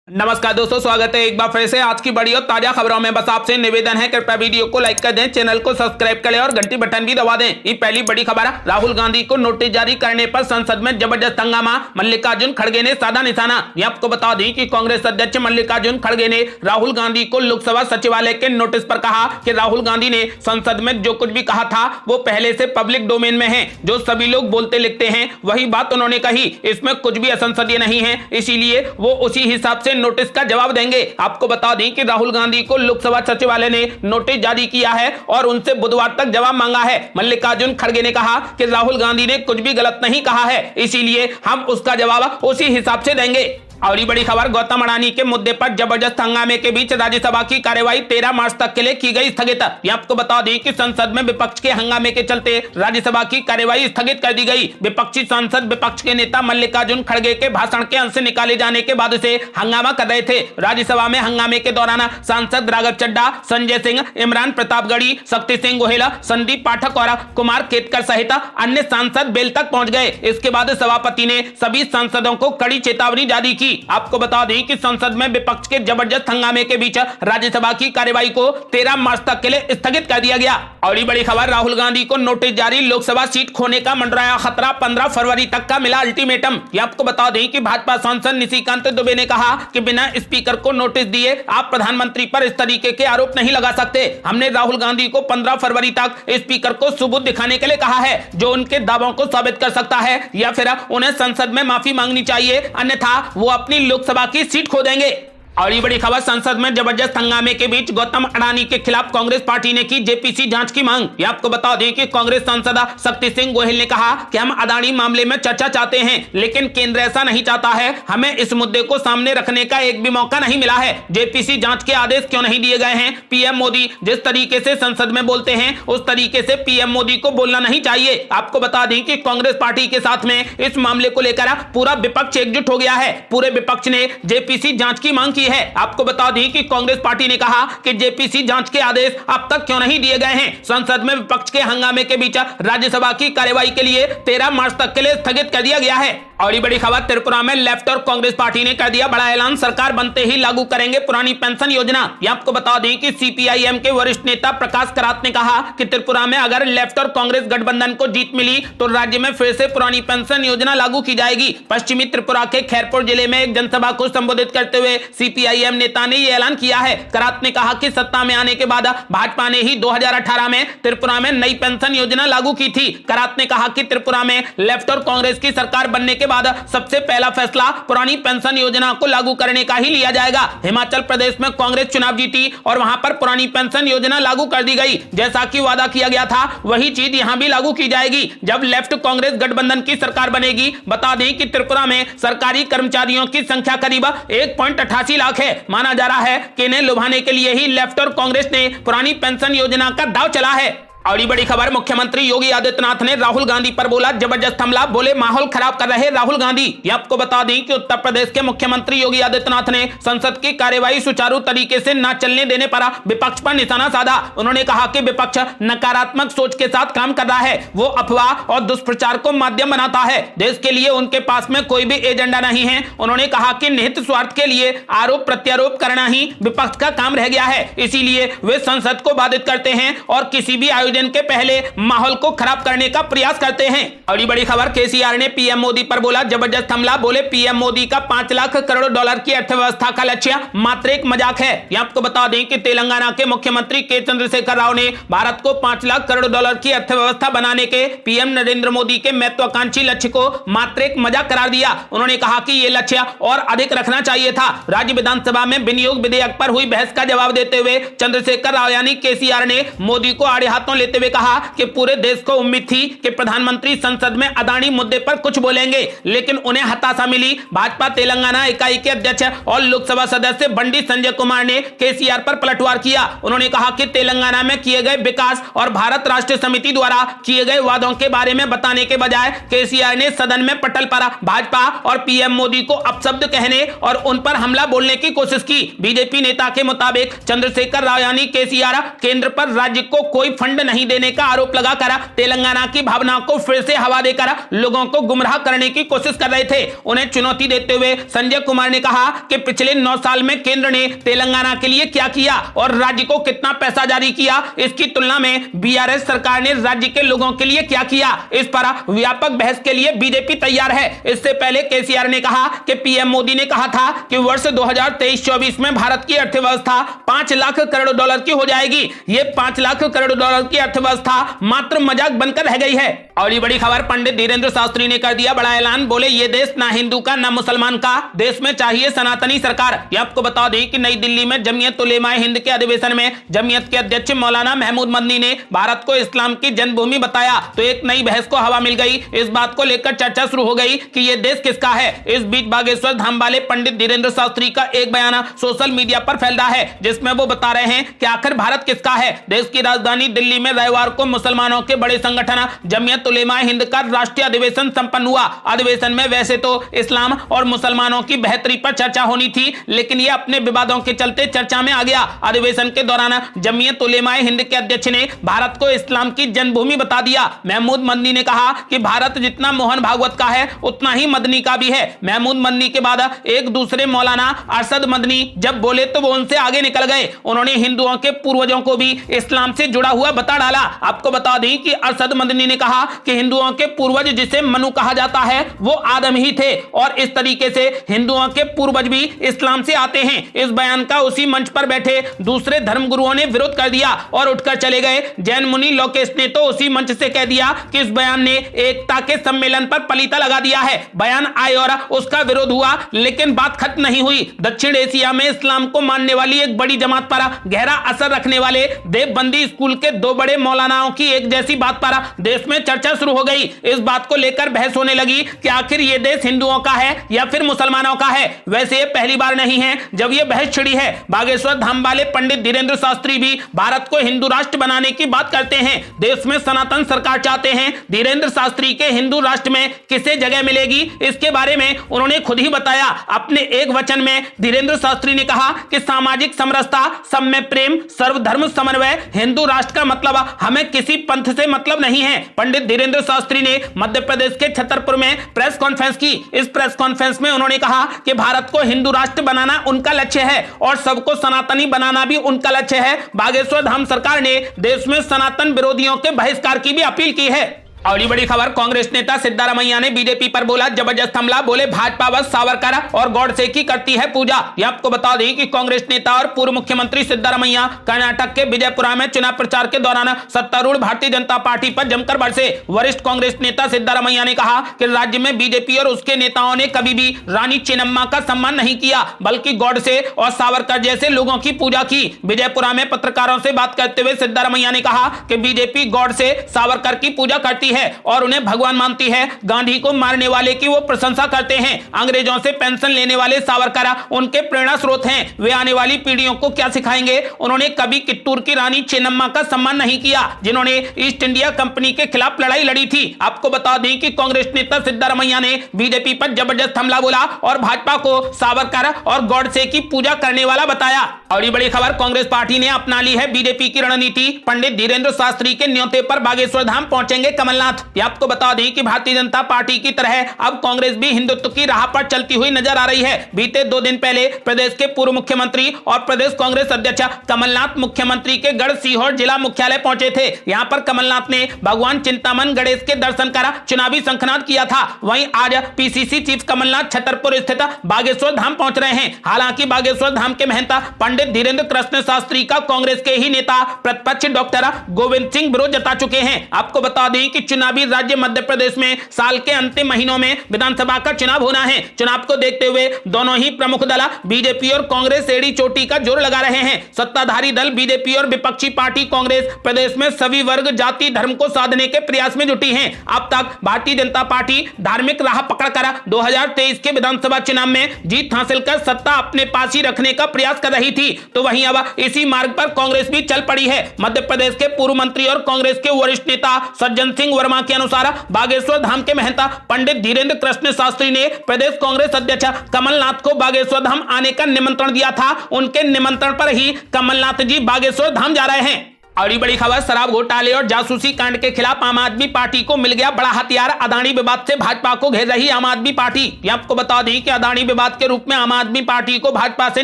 नमस्कार दोस्तों, स्वागत है एक बार फिर से आज की बड़ी और ताजा खबरों में। बस आपसे निवेदन है, कृपया वीडियो को लाइक कर दें, चैनल को सब्सक्राइब करें और घंटी बटन भी दबा दें। ये पहली बड़ी खबर है। राहुल गांधी को नोटिस जारी करने पर संसद में जबरदस्त हंगामा, मल्लिकार्जुन खड़गे ने साधा निशाना। ये आपको बता दें कि कांग्रेस अध्यक्ष मल्लिकार्जुन खड़गे ने राहुल गांधी को लोकसभा सचिवालय के नोटिस पर कहा कि राहुल गांधी ने संसद में जो कुछ भी कहा था वो पहले से पब्लिक डोमेन में है। जो सभी लोग बोलते लिखते हैं वही बात उन्होंने कही, इसमें कुछ भी असंसदीय नहीं है, इसीलिए वो उसी हिसाब से नोटिस का जवाब देंगे। आपको बता दें कि राहुल गांधी को लोकसभा सचिवालय ने नोटिस जारी किया है और उनसे बुधवार तक जवाब मांगा है। मल्लिकार्जुन खड़गे ने कहा कि राहुल गांधी ने कुछ भी गलत नहीं कहा है, इसीलिए हम उसका जवाब उसी हिसाब से देंगे। और बड़ी खबर, गौतम अडानी के मुद्दे पर जबरदस्त हंगामे के बीच राज्यसभा की कार्यवाही 13 मार्च तक के लिए की गई स्थगित। आपको बता दें कि संसद में विपक्ष के हंगामे के चलते राज्यसभा की कार्यवाही स्थगित कर दी गई। विपक्षी सांसद विपक्ष के नेता मल्लिकार्जुन खड़गे के भाषण के अंश निकाले जाने के बाद से हंगामा कर रहे थे। राज्यसभा में हंगामे के दौरान सांसद राघव चड्ढा, संजय सिंह, इमरान प्रतापगढ़ी, शक्ति सिंह गोहिल, संदीप पाठक और कुमार केतकर सहित अन्य सांसद बेल तक पहुंच गए। इसके बाद सभापति ने सभी सांसदों को कड़ी चेतावनी जारी की। आपको बता दें कि संसद में विपक्ष के जबरदस्त हंगामे के बीच राज्यसभा की कार्यवाही को 13 मार्च तक के लिए स्थगित कर दिया गया। और बड़ी खबर, राहुल गांधी को नोटिस जारी, लोकसभा सीट खोने का मंडराया खतरा, 15 फरवरी तक का मिला अल्टीमेटम। आपको बता दें कि भाजपा सांसद निशिकांत दुबे ने कहा कि बिना स्पीकर को नोटिस दिए आप प्रधानमंत्री पर इस तरीके के आरोप नहीं लगा सकते। हमने राहुल गांधी को 15 फरवरी तक स्पीकर को सबूत दिखाने के लिए कहा है जो उनके दावों को साबित कर सकता है, या फिर उन्हें संसद में माफी मांगनी चाहिए, अन्यथा वो अपनी लोकसभा की सीट खो देंगे। और ये बड़ी खबर, संसद में जबरदस्त हंगामे के बीच गौतम अडानी के खिलाफ कांग्रेस पार्टी ने की जेपीसी जांच की मांग। ये आपको बता दें कि कांग्रेस सांसद शक्ति सिंह गोहिल ने कहा कि हम अडानी मामले में चर्चा चाहते हैं, लेकिन केंद्र ऐसा नहीं चाहता है। हमें इस मुद्दे को सामने रखने का एक भी मौका नहीं मिला है। जेपीसी जांच के आदेश क्यों नहीं दिए गए हैं? पीएम मोदी जिस तरीके से संसद में बोलते हैं उस तरीके से पीएम मोदी को बोलना नहीं चाहिए। आपको बता दें कि कांग्रेस पार्टी के साथ में इस मामले को लेकर पूरा विपक्ष एकजुट हो गया है। पूरे विपक्ष ने जेपीसी जांच की मांग की है। आपको बता दें कि कांग्रेस पार्टी ने कहा कि जेपीसी जांच के आदेश अब तक क्यों नहीं दिए गए हैं। संसद में विपक्ष के हंगामे के बीच राज्यसभा की कार्यवाही के लिए 13 मार्च तक के लिए स्थगित कर दिया गया है। और ये बड़ी खबर, त्रिपुरा में लेफ्ट और कांग्रेस पार्टी ने कर दिया बड़ा ऐलान, सरकार बनते ही लागू करेंगे पुरानी पेंशन योजना। ये आपको बता दें कि सीपीआईएम के वरिष्ठ नेता प्रकाश करात ने कहा कि त्रिपुरा में अगर लेफ्ट और कांग्रेस गठबंधन को जीत मिली तो राज्य में फिर से पुरानी पेंशन योजना लागू की जाएगी। पश्चिमी त्रिपुरा के खैरपुर जिले में एक जनसभा को संबोधित करते हुए सीपीआईएम नेता ने यह ऐलान किया है। करात ने कहा कि सत्ता में आने के बाद भाजपा ने ही 2018 में त्रिपुरा में नई पेंशन योजना लागू की थी। करात ने कहा कि त्रिपुरा में लेफ्ट और कांग्रेस की सरकार बनने के बाद सबसे पहला फैसला पुरानी पेंशन योजना को लागू करने का ही लिया जाएगा। हिमाचल प्रदेश में कांग्रेस चुनाव जीती और वहां पर पुरानी पेंशन योजना लागू कर दी गई। जैसा कि वादा किया गया था वही चीज यहां भी लागू की जाएगी जब लेफ्ट कांग्रेस गठबंधन की सरकार बनेगी। बता दें कि त्रिपुरा में सरकारी कर्मचारियों की संख्या करीब 1.88 लाख है। माना जा रहा है कि इन्हें लुभाने के लिए ही लेफ्ट और कांग्रेस ने पुरानी पेंशन योजना का दांव चला है। और बड़ी खबर, मुख्यमंत्री योगी आदित्यनाथ ने राहुल गांधी पर बोला जबरदस्त हमला, बोले माहौल खराब कर रहे राहुल गांधी। ये आपको बता दें कि उत्तर प्रदेश के मुख्यमंत्री योगी आदित्यनाथ ने संसद की कार्यवाही सुचारू तरीके से न चलने देने पर विपक्ष पर निशाना साधा। उन्होंने कहा कि विपक्ष नकारात्मक सोच के साथ काम कर रहा है, वो अफवाह और दुष्प्रचार को माध्यम बनाता है। देश के लिए उनके पास में कोई भी एजेंडा नहीं है। उन्होंने कहा कि निहित स्वार्थ के लिए आरोप प्रत्यारोप करना ही विपक्ष का काम रह गया है, इसीलिए वे संसद को बाधित करते हैं और किसी भी आयोजन के पहले माहौल को खराब करने का प्रयास करते हैं। और बड़ी खबर, केसीआर ने पीएम मोदी पर बोला जबरदस्त हमला, बोले पीएम मोदी का 5 लाख करोड़ डॉलर की अर्थव्यवस्था का लक्ष्य मात्र एक मजाक है। ये आपको बता दें कि तेलंगाना के मुख्यमंत्री के चंद्रशेखर राव ने भारत को 5 लाख करोड़ डॉलर की अर्थव्यवस्था बनाने के पीएम नरेंद्र मोदी के महत्वाकांक्षी लक्ष्य को मात्र एक मजाक करार दिया। उन्होंने कहा कि यह लक्ष्य और अधिक रखना चाहिए था। राज्य विधानसभा में विनियोग विधेयक पर हुई बहस का जवाब देते हुए चंद्रशेखर राव यानी केसीआर ने मोदी को आड़े हाथों लेते हुए कहा कि पूरे देश को उम्मीद थी कि प्रधानमंत्री संसद में अडानी मुद्दे पर कुछ बोलेंगे, लेकिन उन्हें हताशा मिली। भाजपा तेलंगाना इकाई के अध्यक्ष और लोकसभा सदस्य बंडी संजय कुमार ने केसीआर पर पलटवार किया। उन्होंने कहा कि तेलंगाना में किए गए विकास और भारत राष्ट्र समिति द्वारा किए गए वादों के बारे में बताने के बजाय केसीआर ने सदन में पटल पर भाजपा और पीएम मोदी को अपशब्द कहने और उन पर हमला बोलने की कोशिश की। बीजेपी नेता के मुताबिक चंद्रशेखर राव यानी केसीआर केंद्र पर राज्य को कोई फंड नहीं देने का आरोप लगाकर तेलंगाना की भावनाओं को फिर से हवा देकर लोगों को गुमराह करने की कोशिश कर रहे थे। उन्हें चुनौती देते हुए संजय कुमार ने कहा कि पिछले 9 साल में केंद्र ने तेलंगाना के लिए क्या किया और राज्य को कितना पैसा जारी किया, इसकी तुलना में बीआरएस सरकार ने राज्य के लोगों के लिए क्या किया, इस पर व्यापक बहस के लिए बीजेपी तैयार है। इससे पहले केसीआर ने कहा कि पीएम मोदी ने कहा था कि वर्ष 2023-24 में भारत की अर्थव्यवस्था 5 लाख करोड़ डॉलर की हो जाएगी। ये 5 लाख करोड़ डॉलर की अर्थव्यवस्था मात्र मजाक बनकर रह गई है। और ये बड़ी खबर, पंडित धीरेंद्र शास्त्री ने कर दिया बड़ा ऐलान। बोले ये देश ना हिंदू का ना मुसलमान का, देश में चाहिए सनातनी सरकार। ये आपको बता दें कि नई दिल्ली में जमीयत उलेमा हिंद के अधिवेशन में जमीयत के अध्यक्ष मौलाना महमूद मदनी ने भारत को इस्लाम की जन्मभूमि बताया तो एक नई बहस को हवा मिल गई। इस बात को लेकर चर्चा शुरू हो गई कि ये देश किसका है। इस बीच बागेश्वर धाम वाले पंडित धीरेंद्र शास्त्री का एक बयान सोशल मीडिया पर फैल रहा है, जिसमें वो बता रहे हैं कि आखिर भारत किसका है। देश की राजधानी दिल्ली में रविवार को मुसलमानों के बड़े संगठन जमीयत उलेमा हिंद का राष्ट्रीय अधिवेशन संपन्न हुआ। अधिवेशन में वैसे तो इस्लाम और मुसलमानों की बेहतरी पर चर्चा होनी थी, लेकिन यह अपने विवादों के चलते चर्चा में आ गया। अधिवेशन के दौरान जमीयत उलेमा हिंद के अध्यक्ष ने भारत को इस्लाम की जन्मभूमि बता दिया। महमूद मदनी ने कहा कि भारत जितना मोहन भागवत का है उतना ही मदनी का भी है। महमूद मदनी के बाद एक दूसरे मौलाना अरशद मदनी जब बोले तो वो उनसे आगे निकल गए। उन्होंने हिंदुओं के पूर्वजों को भी इस्लाम से जुड़ा हुआ बता डाला। आपको बता दें कि अरशद मदनी ने कहा कि हिंदुओं के पूर्वज जिसे मनु कहा जाता है वो आदम ही थे और इस तरीके से हिंदुओं के पूर्वज भी इस्लाम से आते हैं। इस बयान का उसी मंच पर बैठे दूसरे धर्मगुरुओं ने विरोध कर दिया और उठकर चले गए। जैन मुनि लोकेश ने तो उसी मंच से कह दिया कि इस बयान ने एकता के सम्मेलन पर पलीता लगा दिया है। बयान आए और उसका विरोध हुआ, लेकिन बात खत्म नहीं हुई। दक्षिण एशिया में इस्लाम को मानने वाली एक बड़ी जमात पर गहरा असर रखने वाले देवबंदी स्कूल के 2 बड़े मौलानाओं की एक जैसी बात पर देश में चर्चा शुरू हो गई। इस बात को लेकर बहस होने लगी कि आखिर ये देश हिंदुओं का है या फिर मुसलमानों का है। वैसे ये पहली बार नहीं है जब ये बहस छिड़ी है। बागेश्वर धाम वाले पंडित धीरेंद्र शास्त्री भी भारत को हिंदू राष्ट्र बनाने की बात करते हैं, देश में सनातन सरकार चाहते हैं। धीरेंद्र शास्त्री के हिंदू राष्ट्र में किसे जगह मिलेगी, इसके बारे में उन्होंने खुद ही बताया। अपने एक वचन में धीरेंद्र शास्त्री ने कहा कि सामाजिक समरसता, सब में प्रेम, सर्वधर्म समन्वय, हिंदू राष्ट्र का मतलब हमें किसी पंथ से मतलब नहीं है। पंडित धीरेंद्र शास्त्री ने मध्य प्रदेश के छतरपुर में प्रेस कॉन्फ्रेंस की। इस प्रेस कॉन्फ्रेंस में उन्होंने कहा कि भारत को हिंदू राष्ट्र बनाना उनका लक्ष्य है और सबको सनातनी बनाना भी उनका लक्ष्य है। बागेश्वर धाम सरकार ने देश में सनातन विरोधियों के बहिष्कार की भी अपील की है। और ये बड़ी खबर, कांग्रेस नेता सिद्धारमैया ने बीजेपी पर बोला जबरदस्त हमला। बोले भाजपा बस सावरकर और गॉडसे की करती है पूजा। ये आपको बता दें कि कांग्रेस नेता और पूर्व मुख्यमंत्री सिद्धारमैया कर्नाटक के विजयपुरा में चुनाव प्रचार के दौरान सत्तारूढ़ भारतीय जनता पार्टी पर जमकर बरसे। वरिष्ठ कांग्रेस नेता सिद्धारमैया ने कहा कि राज्य में बीजेपी और उसके नेताओं ने कभी भी रानी चेन्नम्मा का सम्मान नहीं किया, बल्कि गॉडसे और सावरकर जैसे लोगों की पूजा की। विजयपुरा में पत्रकारों से बात करते हुए सिद्धारमैया ने कहा कि बीजेपी गॉडसे, सावरकर की पूजा करती है और उन्हें भगवान मानती है। गांधी को मारने वाले की वो प्रशंसा करते हैं। अंग्रेजों से पेंशन लेने वाले सावरकर उनके प्रेरणा स्रोत हैं। वे आने वाली पीढ़ियों को क्या सिखाएंगे। उन्होंने कभी कित्तूर की रानी चेन्नम्मा का सम्मान नहीं किया, जिन्होंने ईस्ट इंडिया कंपनी के खिलाफ लड़ाई लड़ी थी। आपको बता दें कि कांग्रेस नेता सिद्धारमैया ने बीजेपी पर जबरदस्त हमला बोला और भाजपा को सावरकर और गॉडसे की पूजा करने वाला बताया। और ये बड़ी खबर, कांग्रेस पार्टी ने अपना ली है बीजेपी की रणनीति। पंडित धीरेंद्र शास्त्री के न्योते पर बागेश्वर धाम पहुंचेंगे कमलनाथ। ये आपको बता दें कि भारतीय जनता पार्टी की तरह अब कांग्रेस भी हिंदुत्व की राह पर चलती हुई नजर आ रही है। बीते 2 दिन पहले प्रदेश के पूर्व मुख्यमंत्री और प्रदेश कांग्रेस अध्यक्ष कमलनाथ मुख्यमंत्री के गढ़ सीहोर जिला मुख्यालय पहुंचे थे। यहां पर कमलनाथ ने भगवान चिंतामन गणेश के दर्शन कर चुनावी शंखनाद किया था। वहीं आज पीसीसी चीफ कमलनाथ छतरपुर स्थित बागेश्वर धाम पहुंच रहे हैं। हालांकि बागेश्वर धाम के महंत पंडित धीरेंद्र कृष्ण शास्त्री का कांग्रेस के ही नेता प्रतिपक्ष डॉक्टर गोविंद सिंह विरोध जता चुके हैं। आपको बता दें कि चुनावी राज्य मध्य प्रदेश में साल के अंतिम महीनों में विधानसभा का चुनाव होना है। चुनाव को देखते हुए दोनों ही प्रमुख दल बीजेपी और कांग्रेस एड़ी चोटी का जोर लगा रहे हैं। सत्ताधारी दल बीजेपी और विपक्षी पार्टी कांग्रेस प्रदेश में सभी वर्ग, जाति, धर्म को साधने के प्रयास में जुटी है। अब तक भारतीय जनता पार्टी धार्मिक राह पकड़कर 2023 के विधानसभा चुनाव में जीत हासिल कर सत्ता अपने पास ही रखने का प्रयास कर रही थी, तो वहीं अब इसी मार्ग पर कांग्रेस भी चल पड़ी है। मध्य प्रदेश के पूर्व मंत्री और कांग्रेस के वरिष्ठ नेता सज्जन सिंह वर्मा के अनुसार बागेश्वर धाम के महंता पंडित धीरेंद्र कृष्ण शास्त्री ने प्रदेश कांग्रेस अध्यक्ष कमलनाथ को बागेश्वर धाम आने का निमंत्रण दिया था। उनके निमंत्रण पर ही कमलनाथ जी बागेश्वर धाम जा रहे हैं। और बड़ी खबर, शराब घोटाले और जासूसी कांड के खिलाफ आम आदमी पार्टी को मिल गया बड़ा हथियार। अदानी विवाद से भाजपा को घेर रही आम आदमी पार्टी। ये आपको बता दें कि अदानी विवाद के रूप में आम आदमी पार्टी को भाजपा से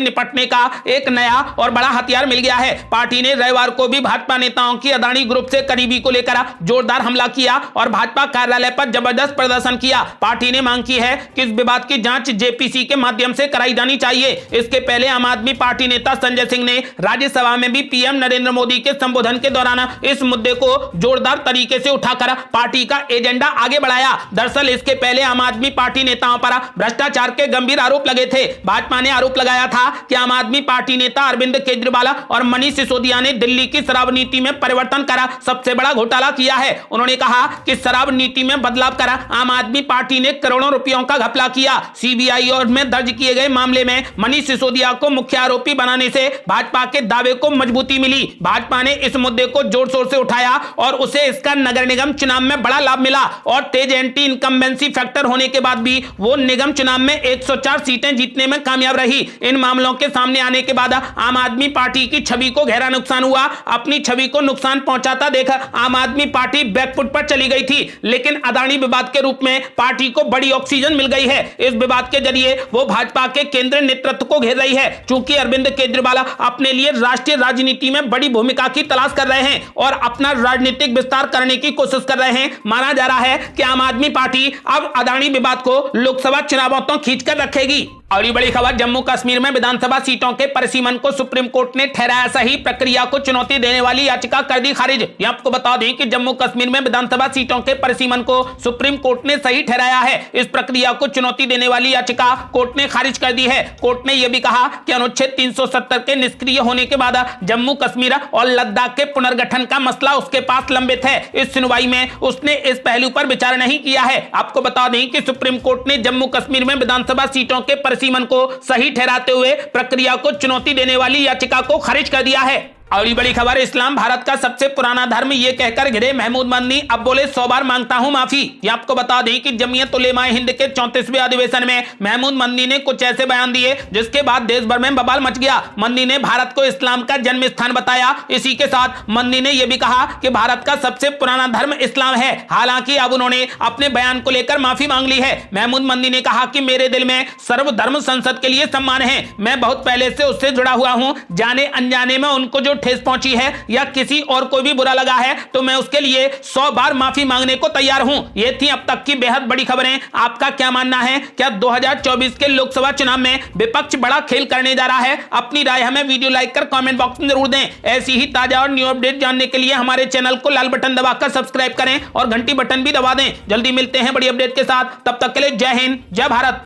निपटने का एक नया और बड़ा हथियार मिल गया है। पार्टी ने रविवार को भी भाजपा नेताओं की अदानी ग्रुप से करीबी को लेकर जोरदार हमला किया और भाजपा कार्यालय पर जबरदस्त प्रदर्शन किया। पार्टी ने मांग की है कि इस विवाद की जांच जेपीसी के माध्यम से कराई जानी चाहिए। इसके पहले आम आदमी पार्टी नेता संजय सिंह ने राज्यसभा में भी पीएम नरेंद्र मोदी के संबोधन के दौरान इस मुद्दे को जोरदार तरीके से उठाकर पार्टी का एजेंडा आगे बढ़ाया। दरअसल इसके पहले आम आदमी पार्टी नेताओं पर भ्रष्टाचार के गंभीर आरोप लगे थे। भाजपा ने आरोप लगाया था कि आम आदमी पार्टी नेता अरविंद केजरीवाल और मनीष सिसोदिया ने दिल्ली की शराब नीति में परिवर्तन कर सबसे बड़ा घोटाला किया है। उन्होंने कहा कि शराब नीति में बदलाव कर आम आदमी पार्टी ने करोड़ों रुपयों का घपला किया। सीबीआई और में दर्ज किए गए मामले में मनीष सिसोदिया को मुख्य आरोपी बनाने से भाजपा के दावे को मजबूती मिली। भाजपा ने इस मुद्दे को जोर शोर से उठाया और उसे इसका नगर निगम चुनाव में बड़ा लाभ मिला और तेज एंटी इनकम्बेंसी फैक्टर होने के बाद भी वो निगम चुनाव में 104 सीटें जीतने में कामयाब रही। इन मामलों के सामने आने के बाद आम आदमी पार्टी की छवि को गहरा नुकसान हुआ। अपनी छवि को नुकसान पहुंचाता देख आम आदमी पार्टी बैकफुट पर चली गई थी, लेकिन अदानी विवाद के रूप में पार्टी को बड़ी ऑक्सीजन मिल गई है। इस विवाद के जरिए वो भाजपा के केंद्रीय नेतृत्व को घेर रही है। चूंकि अरविंद केजरीवाल अपने लिए राष्ट्रीय राजनीति में बड़ी भूमिका की तलाश कर रहे हैं और अपना राजनीतिक विस्तार करने की कोशिश कर रहे हैं, माना जा रहा है कि आम आदमी पार्टी अब अदानी विवाद को लोकसभा चुनावों तक खींचकर रखेगी। और ये बड़ी खबर, जम्मू कश्मीर में विधानसभा सीटों के परिसीमन को सुप्रीम कोर्ट ने ठहराया सही। प्रक्रिया को चुनौती देने वाली याचिका कर दी खारिज। ये आपको बता दें कि जम्मू कश्मीर में विधानसभा सीटों के परिसीमन को सुप्रीम कोर्ट ने सही ठहराया है। इस प्रक्रिया को चुनौती देने वाली याचिका कोर्ट ने खारिज कर दी है। कोर्ट ने यह भी कहा कि अनुच्छेद 370 के निष्क्रिय होने के बाद जम्मू कश्मीर और लद्दाख के पुनर्गठन का मसला उसके पास लंबित है। इस सुनवाई में उसने इस पहलू पर विचार नहीं किया है। आपको बता दें कि सुप्रीम कोर्ट ने जम्मू कश्मीर में विधानसभा सीटों के परिसीमन को सही ठहराते हुए प्रक्रिया को चुनौती देने वाली याचिका को खारिज कर दिया है। और बड़ी खबर, इस्लाम भारत का सबसे पुराना धर्म ये कहकर घिरे महमूद मदनी अब बोले 100 बार मांगता हूं माफी। ये आपको बता दें कि जमीयत उलेमाए हिंद के 34वें अधिवेशन में महमूद मदनी ने कुछ ऐसे बयान दिए जिसके बाद देश भर में बवाल मच गया। मदनी ने भारत को इस्लाम का जन्म स्थान बताया। इसी के साथ मदनी ने यह भी कहा कि भारत का सबसे पुराना धर्म इस्लाम है। हालांकि अब उन्होंने अपने बयान को लेकर माफी मांग ली है। महमूद मदनी ने कहा कि मेरे दिल में सर्वधर्म संसद के लिए सम्मान है। मैं बहुत पहले से उससे जुड़ा हुआ हूं। जाने अनजाने में उनको जो ठेस पहुंची है या किसी और को भी बुरा लगा है तो मैं उसके लिए 100 बार माफी मांगने को तैयार हूं। ये थी अब तक की बेहद बड़ी खबरें। आपका क्या मानना है? क्या 2024 के लोकसभा चुनाव में विपक्ष बड़ा खेल करने जा रहा है? अपनी राय हमें वीडियो लाइक कर कमेंट बॉक्स में जरूर दें। ऐसी ही ताजा और न्यू अपडेट जानने के लिए हमारे चैनल को लाल बटन दबाकर सब्सक्राइब करें और घंटी बटन भी दबा दें। जल्दी मिलते हैं बड़ी अपडेट के साथ। तब तक के लिए जय हिंद, जय भारत।